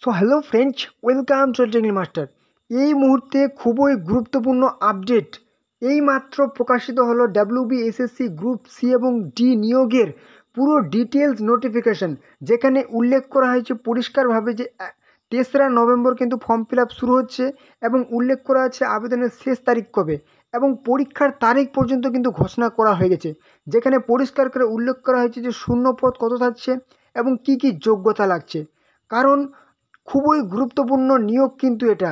So hello friends, welcome to technique master. এই মুহূর্তে খুবই গুরুত্বপূর্ণ আপডেট এই মাত্র প্রকাশিত হলো ডাব্লিউবিএসএসসি গ্রুপ সি এবং ডি নিয়োগের পুরো ডিটেলস নোটিফিকেশন, যেখানে উল্লেখ করা হয়েছে পরিষ্কারভাবে যে 3রা নভেম্বর কিন্তু ফর্ম ফিল আপ শুরু হচ্ছে এবং উল্লেখ করা আছে আবেদনের শেষ তারিখ কবে এবং পরীক্ষার তারিখ পর্যন্ত কিন্তু ঘোষণা করা হয়ে গেছে, যেখানে পরিষ্কার করে উল্লেখ করা হয়েছে যে শূন্য পদ কত থাকছে এবং কি কি যোগ্যতা লাগছে। কারণ খুবই গুরুত্বপূর্ণ নিয়োগ কিন্তু এটা।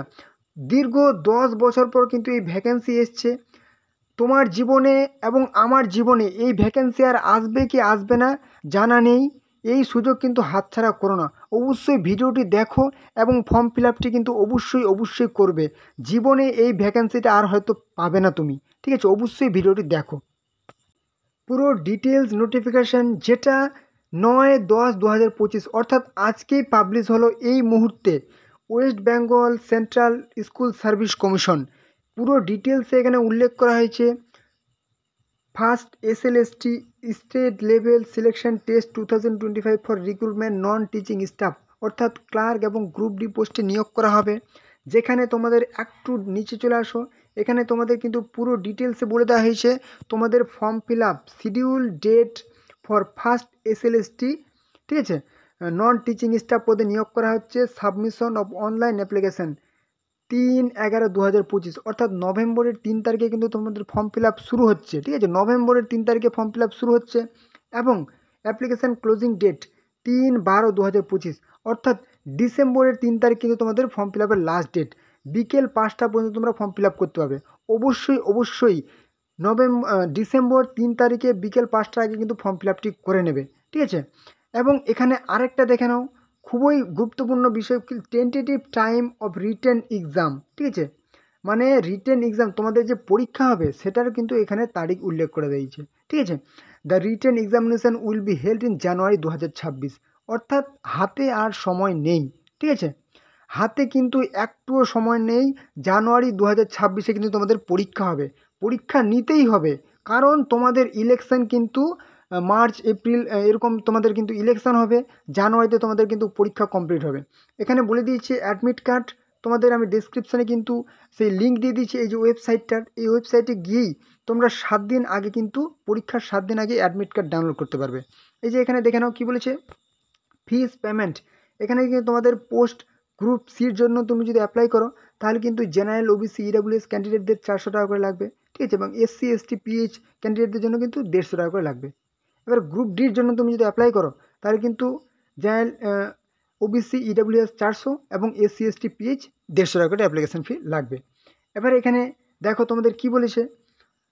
দীর্ঘ 10 বছর পর কিন্তু এই ভ্যাকেন্সি এসছে তোমার জীবনে এবং আমার জীবনে। এই ভ্যাকেন্সি আর আসবে কি আসবে না জানা নেই, এই সুযোগ কিন্তু হাতছাড়া করো না। অবশ্যই ভিডিওটি দেখো এবং ফর্ম ফিল আপটি কিন্তু অবশ্যই করবে। জীবনে এই ভ্যাকেন্সিটা আর হয়তো পাবে না তুমি, ঠিক আছে? অবশ্যই ভিডিওটি দেখো। পুরো ডিটেলস নোটিফিকেশান যেটা 9-10-2025 অর্থাৎ আজকেই পাবলিশ হলো এই মুহূর্তে। West Bengal central school service commission পুরো ডিটেলসে এখানে উল্লেখ করা হয়েছে। First SLST state level selection test 2025 for recruitment non teaching staff, অর্থাৎ ক্লার্ক এবং গ্রুপ ডি পোস্টে নিয়োগ করা হবে। যেখানে তোমাদের একটু নিচে চলে আসো, এখানে তোমাদের কিন্তু পুরো ডিটেলসে বলে দেওয়া হয়েছে তোমাদের form fill up schedule date for first SLST, ঠিক আছে? নন টিচিং স্টাফ পদে নিয়োগ করা হচ্ছে। সাবমিশন অফ অনলাইন অ্যাপ্লিকেশান 3/11/2025 অর্থাৎ নভেম্বরের 3 তারিখে কিন্তু তোমাদের ফর্ম ফিল আপ শুরু হচ্ছে, ঠিক আছে? নভেম্বরের 3 তারিখে ফর্ম ফিল আপ শুরু হচ্ছে এবং অ্যাপ্লিকেশান ক্লোজিং ডেট 3/12/2025 অর্থাৎ ডিসেম্বরের 3 তারিখ কিন্তু তোমাদের ফর্ম ফিল আপের লাস্ট ডেট। বিকেল 5টা পর্যন্ত তোমরা ফর্ম ফিল আপ করতে পারবে। অবশ্যই ডিসেম্বর 3 তারিখে বিকেল 5টার আগে কিন্তু ফর্ম ফিল আপটি করে নেবে, ঠিক আছে? এবং এখানে আরেকটা দেখে নাও, খুবই গুরুত্বপূর্ণ বিষয়, tentative time of written exam, ঠিক আছে? মানে রিটেন এক্সাম তোমাদের যে পরীক্ষা হবে সেটার কিন্তু এখানে তারিখ উল্লেখ করে দিয়েছে, ঠিক আছে? The written examination will be held in January 2026 অর্থাৎ হাতে আর সময় নেই, ঠিক আছে? হাতে কিন্তু একটুও সময় নেই। জানুয়ারি 2026-এ কিন্তু তোমাদের পরীক্ষা হবে। পরীক্ষা নিতেই হবে, কারণ তোমাদের ইলেকশন কিন্তু মার্চ এপ্রিল এরকম তোমাদের কিন্তু ইলেকশন হবে। জানুয়ারিতে তোমাদের কিন্তু পরীক্ষা কমপ্লিট হবে। এখানে বলে দিয়েছি অ্যাডমিট কার্ড তোমাদের আমি ডেসক্রিপশানে কিন্তু সেই লিঙ্ক দিয়ে দিয়েছি, এই যে ওয়েবসাইটটার, এই ওয়েবসাইটে গিয়েই তোমরা 7 দিন আগে কিন্তু পরীক্ষার 7 দিন আগে অ্যাডমিট কার্ড ডাউনলোড করতে পারবে। এই যে এখানে দেখে নাও কী বলেছে, ফিস পেমেন্ট। এখানে কিন্তু তোমাদের পোস্ট গ্রুপ সির জন্য তুমি যদি অ্যাপ্লাই করো তাহলে কিন্তু জেনারেল OBC EWS ক্যান্ডিডেটদের 400 টাকা করে লাগবে, ঠিক আছে? এবং SC ST PH ক্যান্ডিডেটদের জন্য কিন্তু 150 টাকা করে লাগবে। এবার গ্রুপ ডির জন্য তুমি যদি অ্যাপ্লাই করো তাহলে কিন্তু জেনারেল OBC EWS 400 এবং SC ST PH 150 টাকা করে অ্যাপ্লিকেশন ফি লাগবে। এবার এখানে দেখো তোমাদের কি বলেছে,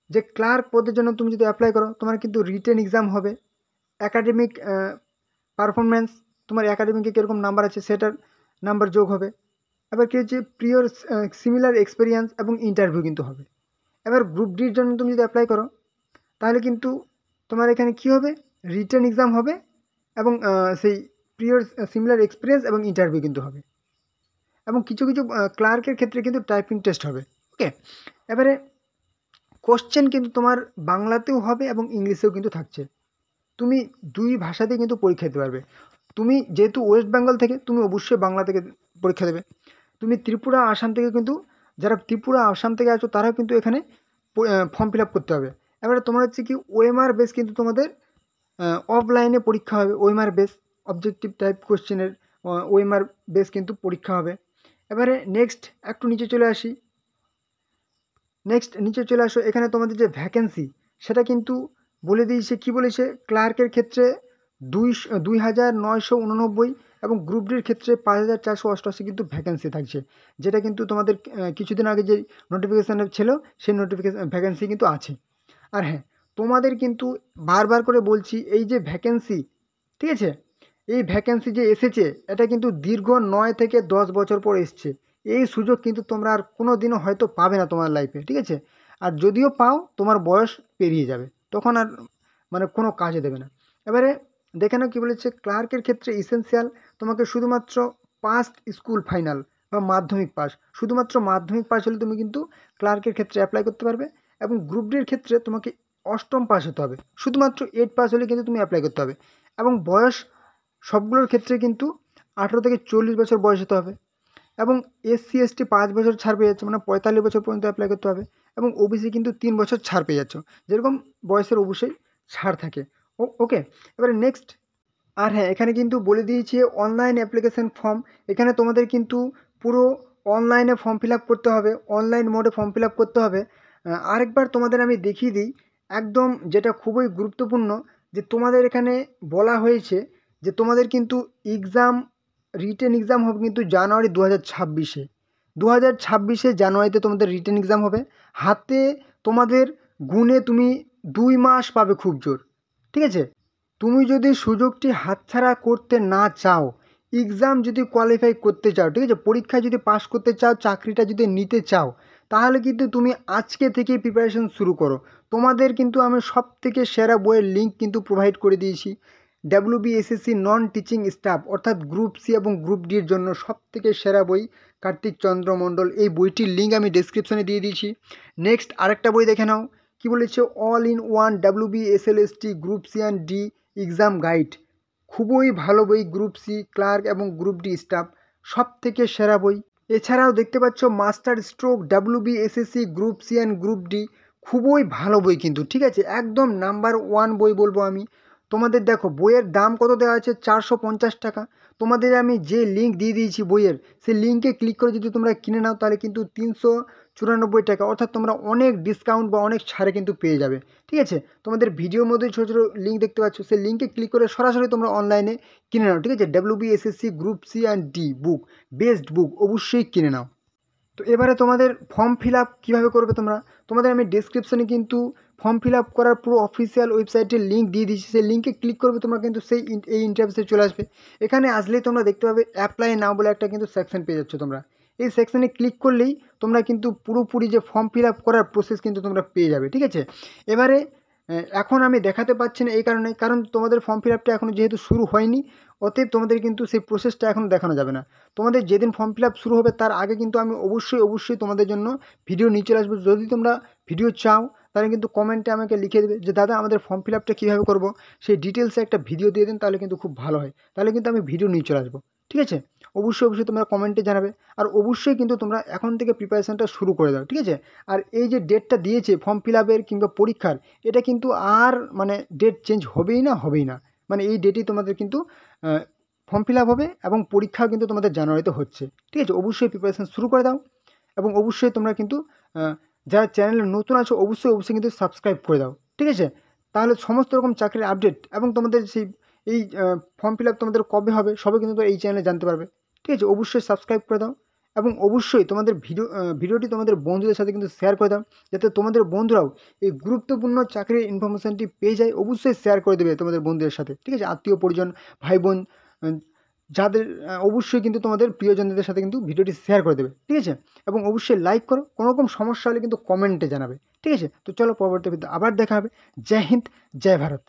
যে ক্লার্ক পদের জন্য তুমি যদি অ্যাপ্লাই করো তোমার কিন্তু রিটেন এক্সাম হবে। অ্যাকাডেমিক পারফরমেন্স, তোমার অ্যাকাডেমিকে কীরকম নাম্বার আছে সেটার নাম্বার যোগ হবে। এবার কী হচ্ছে, প্রিয়র সিমিলার এক্সপিরিয়েন্স এবং ইন্টারভিউ কিন্তু হবে। এবার গ্রুপ ডির জন্য তুমি যদি অ্যাপ্লাই করো তাহলে কিন্তু তোমার এখানে কী হবে, রিটেন এক্সাম হবে এবং সেই প্রিয়র সিমিলার এক্সপিরিয়েন্স এবং ইন্টারভিউ কিন্তু হবে। এবং কিছু ক্লার্কের ক্ষেত্রে কিন্তু টাইপিং টেস্ট হবে, ওকে? এবারে কোশ্চেন কিন্তু তোমার বাংলাতেও হবে এবং ইংলিশেও কিন্তু থাকছে। তুমি 2 ভাষাতেই কিন্তু পরীক্ষা দিতে পারবে। তুমি যেহেতু ওয়েস্ট বেঙ্গল থেকে, তুমি অবশ্যই বাংলা থেকে পরীক্ষা দেবে। তুমি ত্রিপুরা আসাম থেকে কিন্তু, যারা ত্রিপুরা আসাম থেকে আছো তারাও কিন্তু এখানে ফর্ম ফিল আপ করতে হবে। এবারে তোমার হচ্ছে কি OMR বেস কিন্তু তোমাদের অফলাইনে পরীক্ষা হবে। OMR বেস অবজেক্টিভ টাইপ কোশ্চেনের OMR বেস কিন্তু পরীক্ষা হবে। এবারে নেক্সট একটু নিচে চলে আসি, এখানে তোমাদের যে ভ্যাকেন্সি সেটা কিন্তু বলে দিয়েছে। কি বলেছে, ক্লার্কের ক্ষেত্রে 2,989 এবং গ্রুপ ডির ক্ষেত্রে 5,488 কিন্তু ভ্যাকেন্সি থাকছে, যেটা কিন্তু তোমাদের কিছুদিন আগে যে নোটিফিকেশানে ছিল সেই ভ্যাকেন্সি কিন্তু আছে। আর হ্যাঁ, তোমাদের কিন্তু বারবার করে বলছি, এই যে ভ্যাকেন্সি, ঠিক আছে, এই ভ্যাকেন্সি যে এসেছে এটা কিন্তু দীর্ঘ 9 থেকে 10 বছর পর এসছে। এই সুযোগ কিন্তু তোমরা আর কোনো দিনও হয়তো পাবে না তোমার লাইফে, ঠিক আছে? আর যদিও পাও তোমার বয়স পেরিয়ে যাবে, তখন আর মানে কোনো কাজে দেবে না। এবারে দেখে নাও কী বলেছে, ক্লার্কের ক্ষেত্রে ইসেনশিয়াল তোমাকে শুধুমাত্র পাস্ট স্কুল ফাইনাল বা মাধ্যমিক পাস, শুধুমাত্র মাধ্যমিক পাস হলে তুমি কিন্তু ক্লার্কের ক্ষেত্রে অ্যাপ্লাই করতে পারবে। এবং গ্রুপ ডির ক্ষেত্রে তোমাকে 8ম পাস হতে হবে, শুধুমাত্র 8 পাস হলে কিন্তু তুমি অ্যাপ্লাই করতে হবে। এবং বয়স সবগুলোর ক্ষেত্রে কিন্তু 18 থেকে 40 বছর বয়স হতে হবে। এবং SC ST 5 বছর ছাড় পেয়ে যাচ্ছে, মানে 45 বছর পর্যন্ত অ্যাপ্লাই করতে হবে। এবং OBC কিন্তু 3 বছর ছাড় পেয়ে যাচ্ছ, যেরকম বয়সের অবশ্যই ছাড় থাকে। ওকে, এবারে নেক্সট। আর হ্যাঁ, এখানে কিন্তু বলে দিয়েছি অনলাইন অ্যাপ্লিকেশন ফর্ম। এখানে তোমাদের কিন্তু পুরো অনলাইনে ফর্ম ফিল আপ করতে হবে, অনলাইন মোডে ফর্ম ফিল আপ করতে হবে। আরেকবার তোমাদের আমি দেখিয়ে দিই, একদম যেটা খুবই গুরুত্বপূর্ণ, যে তোমাদের এখানে বলা হয়েছে যে তোমাদের কিন্তু এক্সাম, রিটেন এক্সাম হবে কিন্তু জানুয়ারি 2026-এ। 2026-এ জানুয়ারিতে তোমাদের রিটেন এক্সাম হবে। হাতে তোমাদের গুনে তুমি 2 মাস পাবে খুব জোর, ঠিক আছে? তুমি যদি সুযোগটি হাতছাড়া করতে না চাও, এক্সাম যদি কোয়ালিফাই করতে চাও, ঠিক আছে, পরীক্ষায় যদি পাস করতে চাও, চাকরিটা যদি নিতে চাও, তাহলে কিন্তু তুমি আজকে থেকেই প্রিপারেশন শুরু করো। তোমাদের কিন্তু আমি সব থেকে সেরা বইয়ের লিঙ্ক কিন্তু প্রোভাইড করে দিয়েছি। WBSSC নন টিচিং স্টাফ অর্থাৎ গ্রুপ সি এবং গ্রুপ ডির জন্য সব থেকে সেরা বই কার্তিক চন্দ্র মণ্ডল, এই বইটির লিঙ্ক আমি ডেসক্রিপশনে দিয়ে দিয়েছি। নেক্সট আরেকটা বই দেখে নাও, কি বলেছে, all in one WBSLST group C and D exam guide. খুবই ভালো বই, গ্রুপ সি ক্লার্ক এবং গ্রুপ ডি স্টাফ সব থেকে সেরা বই। এছাড়াও দেখতে পাচ্ছ master stroke WBSSC group C and group D, খুবই ভালো বই কিন্তু, ঠিক আছে, একদম নাম্বার 1 বই বলবো আমি। তোমাদের দেখো বইয়ের দাম কত দেওয়া আছে, 450 টাকা। তোমাদের আমি যে লিঙ্ক দিয়ে দিয়েছি বইয়ের, সেই লিঙ্কে ক্লিক করে যদি তোমরা কিনে নাও, তাহলে কিন্তু 394 টাকা, অর্থাৎ তোমরা অনেক ডিসকাউন্ট বা অনেক ছাড়ে কিন্তু পেয়ে যাবে, ঠিক আছে? তোমাদের ভিডিওর মধ্যে ছোটো ছোটো লিঙ্ক দেখতে পাচ্ছ, সেই লিঙ্কে ক্লিক করে সরাসরি তোমরা অনলাইনে কিনে নাও, ঠিক আছে? WBSSC group C and D book, best book, অবশ্যই কিনে নাও। তো এবারে তোমাদের ফর্ম ফিল আপ কীভাবে করবে তোমরা, তোমাদের আমি ডেসক্রিপশনে কিন্তু ফর্ম ফিল আপ করার পুরো অফিসিয়াল ওয়েবসাইটের লিঙ্ক দিয়ে দিচ্ছি, সেই লিঙ্কে ক্লিক করবে তোমরা কিন্তু এই ইন্টারফেসে চলে আসবে। এখানে আসলেই তোমরা দেখতে পাবে অ্যাপ্লাই নাও বলে একটা কিন্তু সেকশন পেয়ে যাচ্ছ তোমরা। এই সেকশনে ক্লিক করলেই তোমরা কিন্তু পুরোপুরি যে ফর্ম ফিল আপ করার প্রসেস কিন্তু তোমরা পেয়ে যাবে, ঠিক আছে? এবারে এখন আমি দেখাতে পারছি না এই কারণ তোমাদের ফর্ম ফিল আপটা এখনও যেহেতু শুরু হয়নি, অতএব তোমাদের কিন্তু সেই প্রসেসটা এখন দেখানো যাবে না। তোমাদের যেদিন ফর্ম ফিল আপ শুরু হবে তার আগে কিন্তু আমি অবশ্যই তোমাদের জন্য ভিডিও নিয়ে চলে আসবো। যদি তোমরা ভিডিও চাও, তাহলে কিন্তু কমেন্টে আমাকে লিখে দেবে যে দাদা আমাদের ফর্ম ফিল আপটা কীভাবে করবো, সেই ডিটেলসে একটা ভিডিও দিয়ে দিন, তাহলে কিন্তু খুব ভালো হয়। তাহলে কিন্তু আমি ভিডিও নিয়ে চলে আসবো, ঠিক আছে? অবশ্যই তোমরা কমেন্টে জানাবে। আর অবশ্যই কিন্তু তোমরা এখন থেকে প্রিপারেশানটা শুরু করে দাও, ঠিক আছে? আর এই যে ডেটটা দিয়েছে ফর্ম ফিল আপের কিংবা পরীক্ষার, এটা কিন্তু আর মানে ডেট চেঞ্জ হবেই না, মানে এই ডেটেই তোমাদের কিন্তু ফর্ম ফিল আপ হবে এবং পরীক্ষাও কিন্তু তোমাদের জানুয়ারিতে হচ্ছে, ঠিক আছে? অবশ্যই প্রিপারেশান শুরু করে দাও। এবং অবশ্যই তোমরা কিন্তু যারা চ্যানেলে নতুন আছো অবশ্যই কিন্তু সাবস্ক্রাইব করে দাও, ঠিক আছে? তাহলে সমস্ত রকম চাকরির আপডেট এবং তোমাদের সেই এই ফর্ম ফিল আপ তোমাদের কবে হবে সবই কিন্তু এই চ্যানেলে জানতে পারবে, ঠিক আছে? অবশ্যই সাবস্ক্রাইব করে দাও এবং অবশ্যই তোমাদের ভিডিওটি তোমাদের বন্ধুদের সাথে কিন্তু শেয়ার করে দাও, যাতে তোমাদের বন্ধুরাও এই গুরুত্বপূর্ণ চাকরির ইনফরমেশানটি পেয়ে যায়। অবশ্যই শেয়ার করে দেবে তোমাদের বন্ধুদের সাথে, ঠিক আছে? আত্মীয় পরিজন, ভাই বোন, যাদের অবশ্যই কিন্তু তোমাদের প্রিয়জনদের সাথে কিন্তু ভিডিওটি শেয়ার করে দেবে, ঠিক আছে? এবং অবশ্যই লাইক করো। কোনো রকম সমস্যা হলে কিন্তু কমেন্টে জানাবে, ঠিক আছে? তো চলো পরবর্তী ভিডিও আবার দেখা হবে। জয় হিন্দ, জয় ভারত।